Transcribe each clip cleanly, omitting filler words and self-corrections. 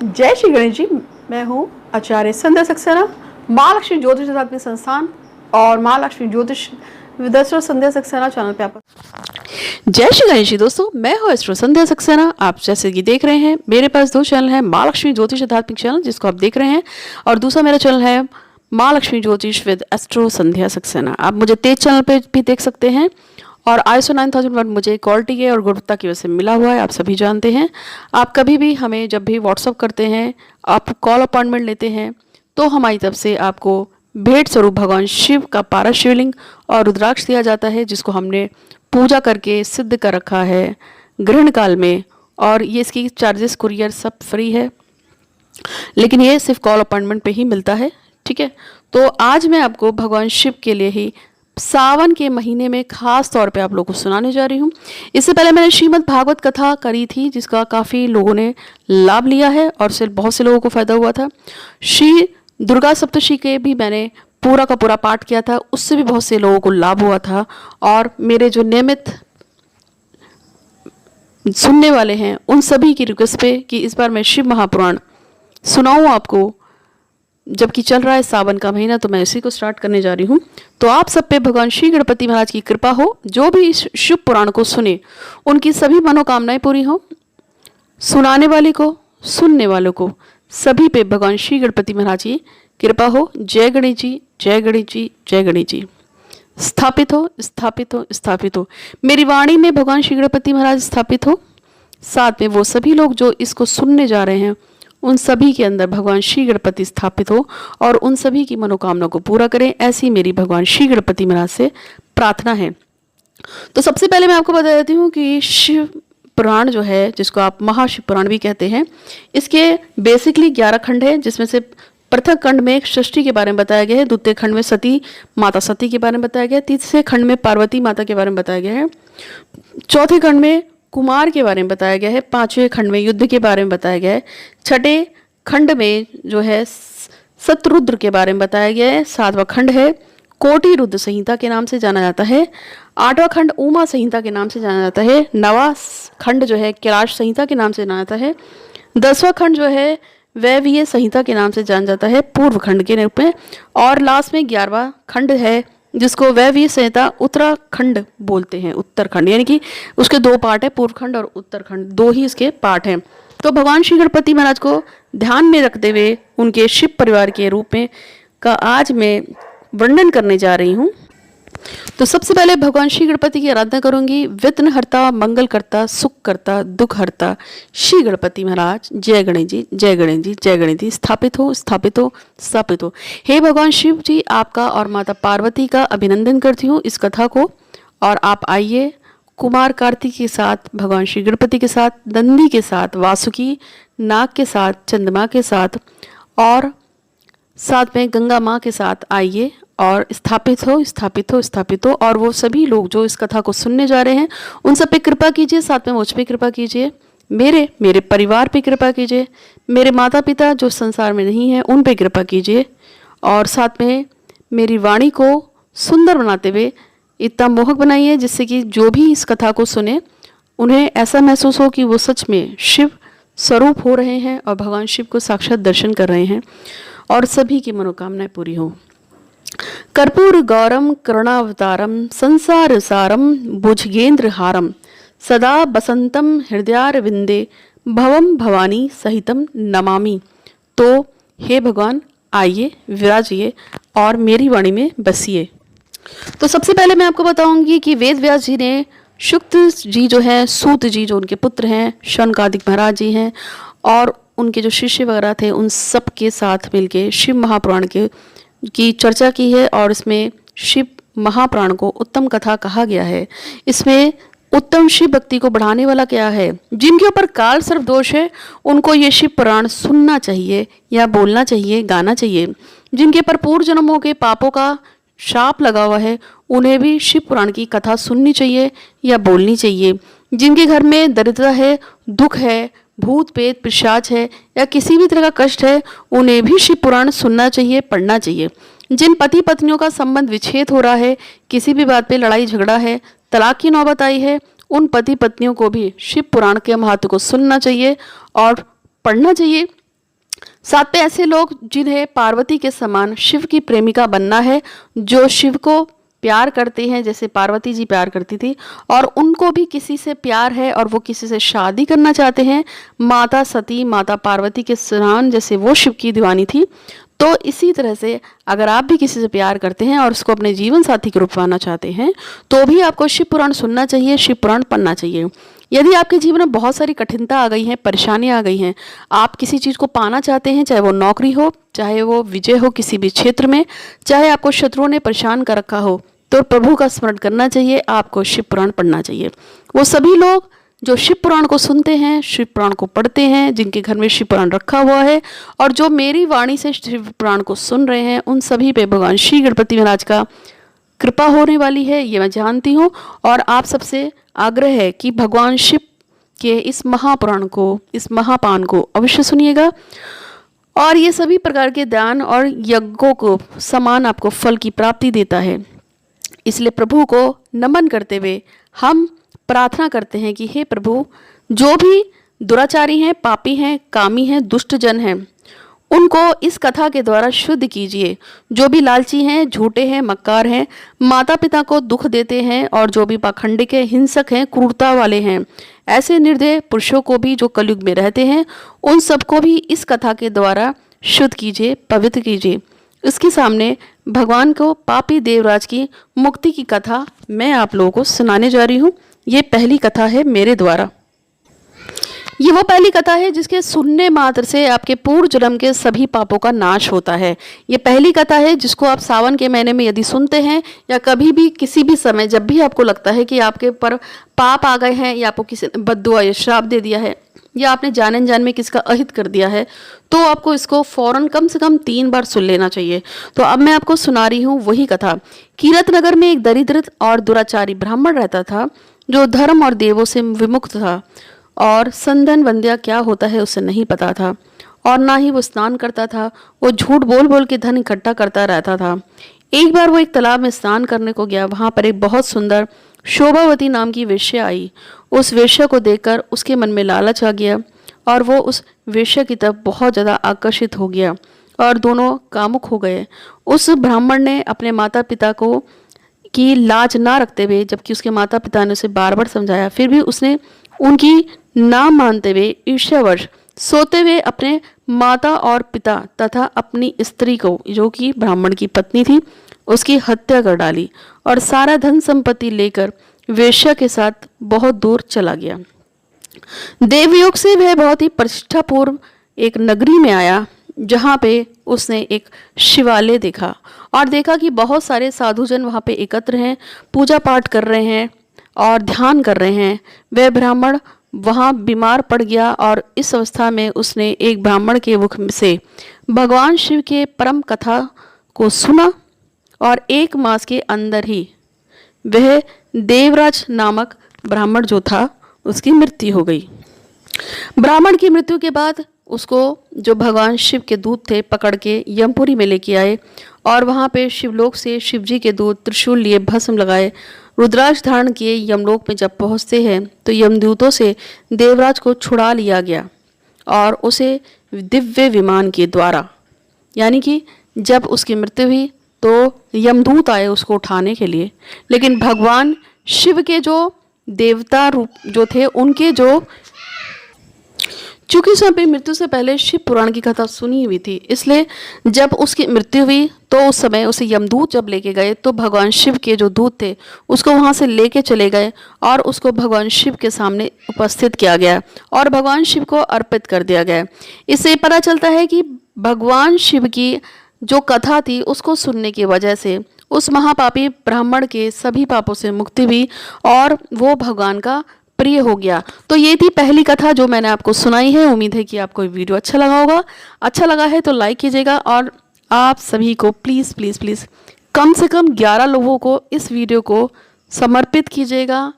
जय श्री गणेश जी। मैं हूँ आचार्य संध्या सक्सेना, महालक्ष्मी ज्योतिष अध्यात्मिक संस्थान और महालक्ष्मी ज्योतिष विदर्शक संध्या सक्सेना चैनल पे आपका जय श्री गणेश जी। दोस्तों, मैं हूँ एस्ट्रो संध्या सक्सेना। आप जैसे कि देख रहे हैं, मेरे पास दो चैनल है, महालक्ष्मी ज्योतिष आध्यात्मिक चैनल जिसको आप देख रहे हैं, और दूसरा मेरा चैनल है महालक्ष्मी ज्योतिष विद एस्ट्रो संध्या सक्सेना। आप मुझे तेज चैनल पे भी देख सकते हैं, और ISO 9001 मुझे क्वालिटी के और गुणवत्ता की वजह से मिला हुआ है, आप सभी जानते हैं। आप कभी भी हमें जब भी व्हाट्सअप करते हैं, आप कॉल अपॉइंटमेंट लेते हैं, तो हमारी तरफ से आपको भेंट स्वरूप भगवान शिव का पारस शिवलिंग और रुद्राक्ष दिया जाता है, जिसको हमने पूजा करके सिद्ध कर रखा है ग्रहण काल में। और ये इसकी चार्जेस कुरियर सब फ्री है, लेकिन ये सिर्फ कॉल अपॉइंटमेंट पे ही मिलता है। ठीक है, तो आज मैं आपको भगवान शिव के लिए ही सावन के महीने में खास तौर पे आप लोगों को सुनाने जा रही हूँ। इससे पहले मैंने श्रीमद् भागवत कथा करी थी, जिसका काफ़ी लोगों ने लाभ लिया है और से बहुत से लोगों को फायदा हुआ था। श्री दुर्गा सप्तशी के भी मैंने पूरा का पूरा पाठ किया था, उससे भी बहुत से लोगों को लाभ हुआ था। और मेरे जो नियमित सुनने वाले हैं, उन सभी की रिक्वेस्ट पे कि इस बार मैं शिव महापुराण सुनाऊँ आपको, जबकि चल रहा है सावन का महीना, तो मैं इसी को स्टार्ट करने जा रही हूँ। तो आप सब पे भगवान श्री गणपति महाराज की कृपा हो, जो भी इस शिव पुराण को सुने उनकी सभी मनोकामनाएं पूरी हो, सुनाने वाले को, सुनने वालों को, सभी पे भगवान श्री गणपति महाराज की कृपा हो। जय गणेश जी, जय गणेश जी, जय गणेश जी। स्थापित हो, स्थापित हो, स्थापित हो। मेरी वाणी में भगवान श्री गणपति महाराज स्थापित हो, साथ में वो सभी लोग जो इसको सुनने जा रहे हैं, उन सभी के अंदर भगवान श्री गणपति स्थापित हो और उन सभी की मनोकामना को पूरा करें, ऐसी मेरी भगवान श्री गणपति महाराज से प्रार्थना है। तो सबसे पहले मैं आपको बता देती हूँ कि शिव पुराण जो है, जिसको आप महाशिव पुराण भी कहते हैं, इसके बेसिकली 11 खंड है, जिसमें से प्रथम खंड में सृष्टि के बारे में बताया गया है, द्वितीय खंड में सती माता सती के बारे में बताया गया है, तीसरे खंड में पार्वती माता के बारे में बताया गया है, चौथे खंड में कुमार के बारे में बताया गया है, पांचवें खंड में युद्ध के बारे में बताया गया है, छठे खंड में जो है शतरुद्र के बारे में बताया गया है, सातवां खंड है कोटि रुद्र संहिता के नाम से जाना जाता है, आठवां खंड उमा संहिता के नाम से जाना जाता है, नवां खंड जो है कैलाश संहिता के नाम से जाना जाता है, 10वां खंड जो है वैवीय संहिता के नाम से जाना जाता है पूर्व खंड के रूप में, और लास्ट में 11वां खंड है जिसको वैवीय संहिता उत्तराखंड बोलते हैं। उत्तरखंड यानी कि उसके दो पार्ट है, पूर्व खंड और उत्तरखंड, दो ही इसके पार्ट हैं। तो भगवान श्री गणपति महाराज को ध्यान में रखते हुए उनके शिव परिवार के रूप में का आज मैं वर्णन करने जा रही हूँ। तो सबसे पहले भगवान श्री गणपति की आराधना करूंगी। विघ्नहर्ता, मंगलकर्ता, सुखकर्ता, दुखहर्ता श्री गणपति महाराज। जय गणेश जी, जय गणेश जी, जय गणेश जी। स्थापित हो, स्थापित हो, स्थापित हो। हे भगवान शिव जी, आपका और माता पार्वती का अभिनंदन करती हूँ इस कथा को। और आप आइए कुमार कार्तिक के साथ, भगवान श्री गणपति के साथ, नंदी के साथ, वासुकी नाग के साथ, चंद्रमा के साथ, और साथ में गंगा माँ के साथ आइए और स्थापित हो, स्थापित हो, स्थापित हो। और वो सभी लोग जो इस कथा को सुनने जा रहे हैं, उन सब पे कृपा कीजिए, साथ में मुझ पे कृपा कीजिए, मेरे परिवार पे कृपा कीजिए, मेरे माता पिता जो संसार में नहीं है उन पे कृपा कीजिए, और साथ में मेरी वाणी को सुंदर बनाते हुए इतना मोहक बनाइए जिससे कि जो भी इस कथा को सुने उन्हें ऐसा महसूस हो कि वो सच में शिव स्वरूप हो रहे हैं और भगवान शिव को साक्षात दर्शन कर रहे हैं, और सभी की मनोकामनाएं पूरी हो। कर्पूर गौरम करुणावतारम संसार सारम भुजगेंद्र हारम सदा बसंतम हृदयार विंदे भवम भवानी सहितम नमामि। तो हे भगवान, आइए, विराजिए और मेरी वाणी में बसिए। तो सबसे पहले मैं आपको बताऊंगी कि वेद व्यास जी ने शुक्त जी जो है, सूत जी जो उनके पुत्र हैं, शौनकादिक महाराज जी हैं, और उनके जो शिष्य वगैरह थे, उन सब के साथ मिलके शिव महापुराण की चर्चा की है। और इसमें शिव महापुराण को उत्तम कथा कहा गया है। इसमें उत्तम शिव भक्ति को बढ़ाने वाला क्या है, जिनके ऊपर काल सर्प दोष है उनको ये शिव पुराण सुनना चाहिए या बोलना चाहिए, गाना चाहिए। जिनके ऊपर पूर्व जन्मों के पापों का शाप लगा हुआ है, उन्हें भी शिव पुराण की कथा सुननी चाहिए या बोलनी चाहिए। जिनके घर में दरिद्रता है, दुख है, भूत पेत पिशाच है या किसी भी तरह का कष्ट है, उन्हें भी शिव पुराण सुनना चाहिए, पढ़ना चाहिए। जिन पति पत्नियों का संबंध विच्छेद हो रहा है, किसी भी बात पे लड़ाई झगड़ा है, तलाक की नौबत आई है, उन पति पत्नियों को भी शिव पुराण के महत्व को सुनना चाहिए और पढ़ना चाहिए। साथ में ऐसे लोग जिन्हें पार्वती के समान शिव की प्रेमिका बनना है, जो शिव को प्यार करते हैं जैसे पार्वती जी प्यार करती थी, और उनको भी किसी से प्यार है और वो किसी से शादी करना चाहते हैं, माता सती, माता पार्वती के समान जैसे वो शिव की दीवानी थी। तो इसी तरह से अगर आप भी किसी से प्यार करते हैं और उसको अपने जीवन साथी के रूप में पाना चाहते हैं, तो भी आपको शिव पुराण सुनना चाहिए, शिव पुराण पढ़ना चाहिए। यदि आपके जीवन में बहुत सारी कठिनता आ गई हैं, परेशानियां आ गई हैं, आप किसी चीज़ को पाना चाहते हैं, चाहे वो नौकरी हो, चाहे वो विजय हो किसी भी क्षेत्र में, चाहे आपको शत्रुओं ने परेशान कर रखा हो, तो प्रभु का स्मरण करना चाहिए, आपको शिव पुराण पढ़ना चाहिए। वो सभी लोग जो शिव पुराण को सुनते हैं, शिव पुराण को पढ़ते हैं, जिनके घर में शिव पुराण रखा हुआ है और जो मेरी वाणी से शिव पुराण को सुन रहे हैं, उन सभी पे भगवान श्री गणपति महाराज का कृपा होने वाली है, ये मैं जानती हूँ। और आप सबसे आग्रह है कि भगवान शिव के इस महापुराण को, इस महापान को अवश्य सुनिएगा, और ये सभी प्रकार के दान और यज्ञों को समान आपको फल की प्राप्ति देता है। इसलिए प्रभु को नमन करते हुए हम प्रार्थना करते हैं कि हे प्रभु, जो भी दुराचारी हैं, पापी हैं, कामी हैं, दुष्ट जन हैं, उनको इस कथा के द्वारा शुद्ध कीजिए। जो भी लालची हैं, झूठे हैं, मक्कार हैं, माता पिता को दुख देते हैं, और जो भी पाखंडिक हैं, हिंसक हैं, क्रूरता वाले हैं, ऐसे निर्दय पुरुषों को भी जो कलयुग में रहते हैं, उन सबको भी इस कथा के द्वारा शुद्ध कीजिए, पवित्र कीजिए। इसके सामने भगवान को पापी देवराज की मुक्ति की कथा मैं आप लोगों को सुनाने जा रही हूँ। ये पहली कथा है मेरे द्वारा। ये वो पहली कथा है जिसके सुनने मात्र से आपके पूर्व जन्म के सभी पापों का नाश होता है। ये पहली कथा है जिसको आप सावन के महीने में यदि सुनते हैं, या कभी भी किसी भी समय जब भी आपको लगता है कि आपके ऊपर पाप आ गए हैं, या आपको किसी ने बद्दुआ या श्राप दे दिया है, या आपने जाने अनजाने में किसका अहित कर दिया है, तो आपको इसको फौरन कम से कम 3 बार सुन लेना चाहिए। तो अब मैं आपको सुना रही हूँ वही कथा। कीरत नगर में एक दरिद्र और दुराचारी ब्राह्मण रहता था, जो धर्म और देवों से विमुक्त था, और संधन वंद्या क्या होता है उसे नहीं पता था, और ना ही वो स्नान करता था। वो झूठ बोल बोल के धन इकट्ठा करता रहता था। एक बार वो एक तालाब में स्नान करने को गया। वहां पर एक बहुत सुंदर शोभावती नाम की वेश्या आई। उस वेश्या को देखकर उसके मन में लालच आ गया, और वो उस वेश्या की तरफ बहुत ज़्यादा आकर्षित हो गया, और दोनों कामुक हो गए। उस ब्राह्मण ने अपने माता पिता को की लाज ना रखते हुए, जबकि उसके माता पिता ने उसे बार बार समझाया, फिर भी उसने उनकी ना मानते हुए ईर्ष्यावश सोते हुए अपने माता और पिता तथा अपनी स्त्री को, जो कि ब्राह्मण की पत्नी थी, उसकी हत्या कर डाली, और सारा धन संपत्ति लेकर वेश्या के साथ बहुत दूर चला गया। देवयोग से वह बहुत ही प्रतिष्ठापूर्व एक नगरी में आया, जहाँ पे उसने एक शिवालय देखा, और देखा कि बहुत सारे साधुजन वहाँ पे एकत्र हैं, पूजा पाठ कर रहे हैं और ध्यान कर रहे हैं। वह ब्राह्मण वहाँ बीमार पड़ गया, और इस अवस्था में उसने एक ब्राह्मण के मुख से भगवान शिव के परम कथा को सुना, और 1 मास के अंदर ही वह देवराज नामक ब्राह्मण जो था उसकी मृत्यु हो गई। ब्राह्मण की मृत्यु के बाद उसको जो भगवान शिव के दूत थे पकड़ के यमपुरी में लेके आए, और वहाँ पे शिवलोक से शिव जी के दूत त्रिशूल लिए, भस्म लगाए, रुद्राक्ष धारण किए यमलोक में जब पहुँचते हैं तो यमदूतों से देवराज को छुड़ा लिया गया, और उसे दिव्य विमान के द्वारा, यानी कि जब उसकी मृत्यु हुई तो यमदूत आए उसको उठाने के लिए, लेकिन भगवान शिव के जो देवता रूप जो थे, उनके जो चूंकि उसने अपनी मृत्यु से पहले शिव पुराण की कथा सुनी हुई थी, इसलिए जब उसकी मृत्यु हुई तो उस समय उसे यमदूत जब लेके गए तो भगवान शिव के जो दूत थे उसको वहां से लेके चले गए, और उसको भगवान शिव के सामने उपस्थित किया गया और भगवान शिव को अर्पित कर दिया गया। इससे पता चलता है कि भगवान शिव की जो कथा थी उसको सुनने की वजह से उस महापापी ब्राह्मण के सभी पापों से मुक्ति हुई, और वो भगवान का प्रिय हो गया। तो ये थी पहली कथा जो मैंने आपको सुनाई है। उम्मीद है कि आपको ये वीडियो अच्छा लगा होगा। अच्छा लगा है तो लाइक कीजिएगा, और आप सभी को प्लीज़ प्लीज़ प्लीज़ कम से कम 11 लोगों को इस वीडियो को समर्पित कीजिएगा।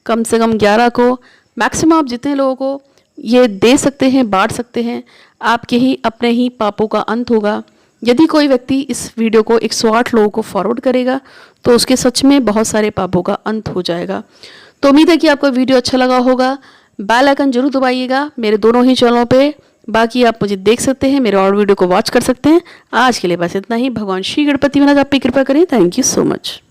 कम से कम 11 को, मैक्सिमम आप जितने लोगों को ये दे सकते हैं, बांट सकते हैं, आपके ही अपने ही पापों का अंत होगा। यदि कोई व्यक्ति इस वीडियो को 108 लोगों को फॉरवर्ड करेगा तो उसके सच में बहुत सारे पापों का अंत हो जाएगा। तो उम्मीद है कि आपको वीडियो अच्छा लगा होगा। बेल आइकन जरूर दबाइएगा मेरे दोनों ही चैनलों पे, बाकी आप मुझे देख सकते हैं, मेरे और वीडियो को वॉच कर सकते हैं। आज के लिए बस इतना ही। भगवान श्री गणपति महाराज आप पे कृपा करें। Thank you so much.